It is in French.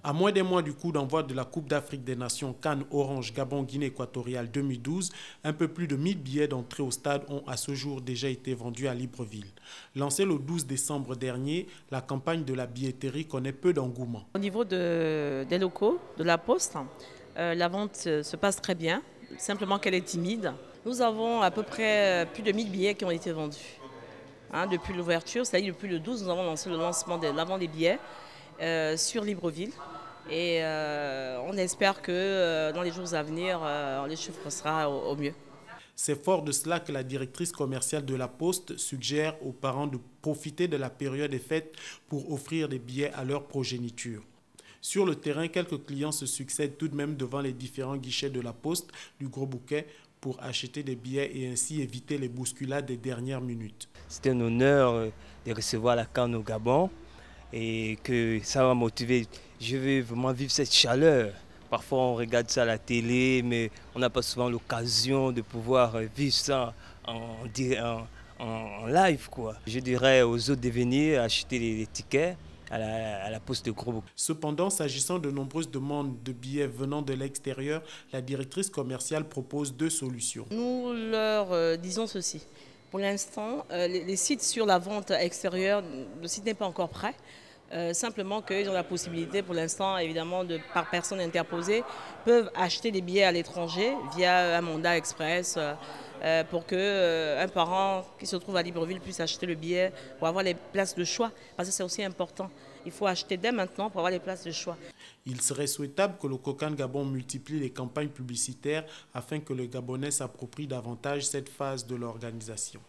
À moins d'un mois du coup d'envoi de la Coupe d'Afrique des Nations CAN Orange Gabon Guinée équatoriale 2012, un peu plus de 1000 billets d'entrée au stade ont à ce jour déjà été vendus à Libreville. Lancée le 12 décembre dernier, la campagne de la billetterie connaît peu d'engouement. Au niveau des locaux, de la Poste, la vente se passe très bien, simplement qu'elle est timide. Nous avons à peu près plus de 1000 billets qui ont été vendus. Depuis l'ouverture, c'est-à-dire depuis le 12, nous avons lancé le lancement de la vente des billets sur Libreville. Et on espère que dans les jours à venir, les chiffres seront au mieux. C'est fort de cela que la directrice commerciale de la Poste suggère aux parents de profiter de la période des fêtes pour offrir des billets à leur progéniture. Sur le terrain, quelques clients se succèdent tout de même devant les différents guichets de la Poste du Gros Bouquet pour acheter des billets et ainsi éviter les bousculades des dernières minutes. C'est un honneur de recevoir la CAN au Gabon et que ça va motiver. Je veux vraiment vivre cette chaleur. Parfois on regarde ça à la télé, mais on n'a pas souvent l'occasion de pouvoir vivre ça en live, quoi. Je dirais aux autres de venir acheter les tickets à la Poste de Gros Bouquet. Cependant, s'agissant de nombreuses demandes de billets venant de l'extérieur, la directrice commerciale propose deux solutions. Nous leur disons ceci. Pour l'instant, les sites sur la vente extérieure, le site n'est pas encore prêt. Simplement qu'ils ont la possibilité pour l'instant, évidemment, par personne interposée, peuvent acheter des billets à l'étranger via un mandat express pour qu'un parent qui se trouve à Libreville puisse acheter le billet pour avoir les places de choix. Parce que c'est aussi important. Il faut acheter dès maintenant pour avoir les places de choix. Il serait souhaitable que le COCAN Gabon multiplie les campagnes publicitaires afin que le Gabonais s'approprie davantage cette phase de l'organisation.